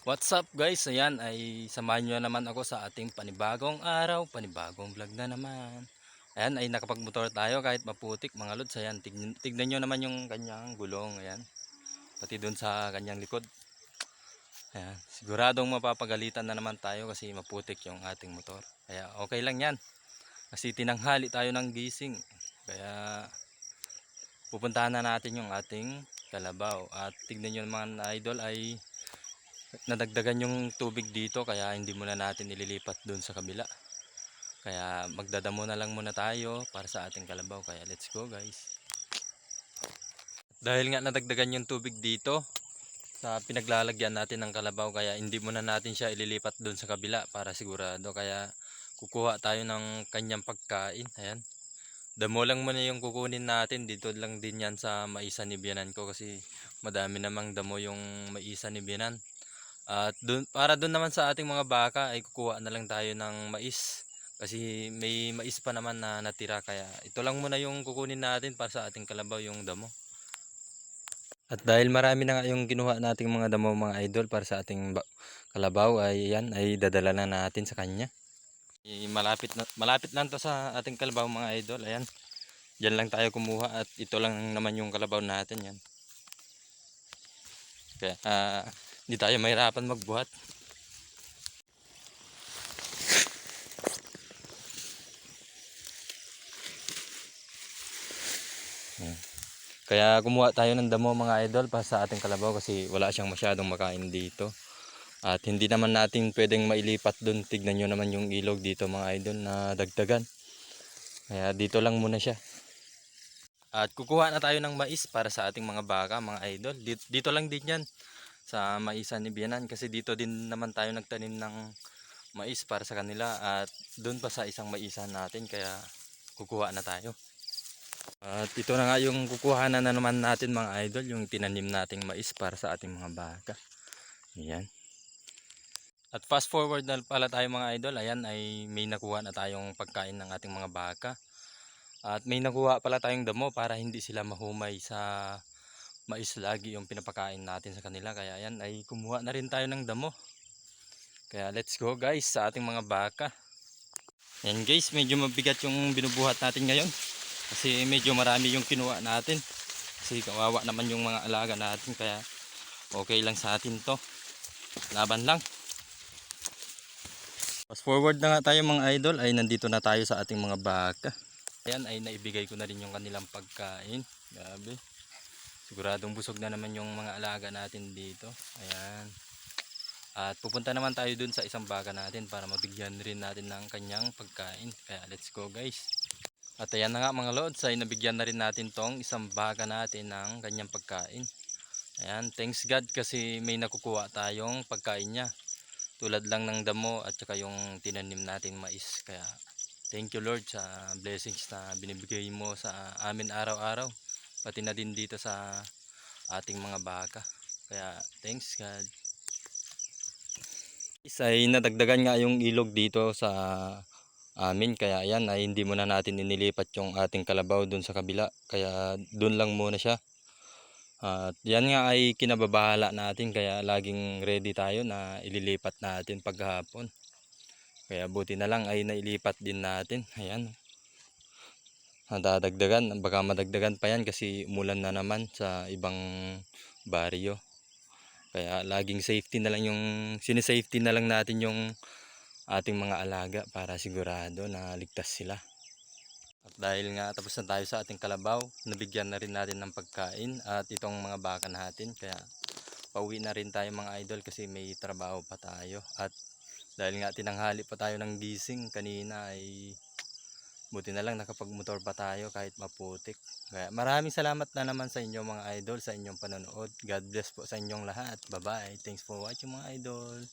What's up guys? Ayan ay samahan nyo naman ako sa ating panibagong araw, panibagong vlog na naman. Ayan ay nakapagmotor tayo kahit maputik mga lods. Ayan tignan nyo naman yung kanyang gulong. Ayan pati dun sa kanyang likod. Ayan siguradong mapapagalitan na naman tayo kasi maputik yung ating motor. Kaya okay lang yan kasi tinanghali tayo ng gising. Kaya pupuntahan na natin yung ating kalabaw. At tignan nyo naman idol ay nadagdagan yung tubig dito kaya hindi muna natin ililipat doon sa kabila. Kaya magdadamo na lang muna tayo para sa ating kalabaw. Kaya let's go guys. Dahil nga nadagdagan yung tubig dito sa pinaglalagyan natin ng kalabaw, kaya hindi muna natin siya ililipat doon sa kabila para sigurado. Kaya kukuha tayo ng kanyang pagkain. Ayan. Damo lang muna yung kukunin natin. Dito lang din yan sa maisa ni biyanan ko kasi madami namang damo yung maisa ni biyanan. At para doon naman sa ating mga baka ay kukuha na lang tayo ng mais. Kasi may mais pa naman na natira. Kaya ito lang muna yung kukunin natin para sa ating kalabaw, yung damo. At dahil marami na nga yung kinuha nating mga damo mga idol para sa ating kalabaw, ay yan ay dadala na natin sa kanya. Malapit lang to sa ating kalabaw mga idol. Ayan. Diyan lang tayo kumuha at ito lang naman yung kalabaw natin yan. Kaya hindi tayo mahirapan magbuhat. Kaya kumuha tayo ng damo mga idol para sa ating kalabaw kasi wala siyang masyadong makain dito. At hindi naman natin pwedeng mailipat dun. Tignan nyo naman yung ilog dito mga idol na dagdagan. Kaya dito lang muna siya. At kukuha na tayo ng mais para sa ating mga baka mga idol. Dito lang din yan sa maisan ni Bianan kasi dito din naman tayo nagtanim ng mais para sa kanila. At dun pa sa isang maisan natin kaya kukuha na tayo. At ito na nga yung kukuhanan na naman natin mga idol, yung tinanim nating mais para sa ating mga baka. Ayan. At fast forward na pala tayo mga idol, ayan ay may nakuha na tayong pagkain ng ating mga baka. At may nakuha pala tayong damo para hindi sila mahumay sa mais lagi yung pinapakain natin sa kanila. Kaya ayan ay kumuha na rin tayo ng damo. Kaya let's go guys sa ating mga baka. Ayan guys, medyo mabigat yung binubuhat natin ngayon. Kasi medyo marami yung kinuha natin. Kasi kawawa naman yung mga alaga natin. Kaya okay lang sa atin to. Laban lang. Fast forward na nga tayo mga idol. Ay nandito na tayo sa ating mga baka. Ayan ay naibigay ko na rin yung kanilang pagkain. Grabe. Siguradong busog na naman yung mga alaga natin dito. Ayan. At pupunta naman tayo dun sa isang baka natin para mabigyan rin natin ng kanyang pagkain. Kaya let's go guys. At ayan na nga mga lods, ay nabigyan na rin natin tong isang baka natin ng kanyang pagkain. Ayan, thanks God kasi may nakukuha tayong pagkain niya. Tulad lang ng damo at saka yung tinanim nating mais. Kaya thank you Lord sa blessings na binibigay mo sa amin araw-araw. Pati na din dito sa ating mga baka. Kaya thanks God. Ay nadagdagan nga yung ilog dito sa amin, kaya ayan ay hindi muna natin inilipat yung ating kalabaw dun sa kabila, kaya dun lang muna siya. At yan nga ay kinababahala natin, kaya laging ready tayo na ililipat natin paghapon. Kaya buti na lang ay nailipat din natin. Ayan, nadadagdagan, baka madagdagan pa yan kasi umulan na naman sa ibang baryo. Kaya laging safety na lang yung sinisafety na lang natin yung ating mga alaga para sigurado na ligtas sila. At dahil nga tapos na tayo sa ating kalabaw, nabigyan na rin natin ng pagkain at itong mga baka natin. Kaya pauwi na rin tayo mga idol kasi may trabaho pa tayo. At dahil nga tinanghali pa tayo ng gising kanina ay buti na lang nakapagmotor pa tayo kahit maputik. Kaya maraming salamat na naman sa inyo mga idol sa inyong panonood. God bless po sa inyong lahat. Bye bye. Thanks for watching mga idol.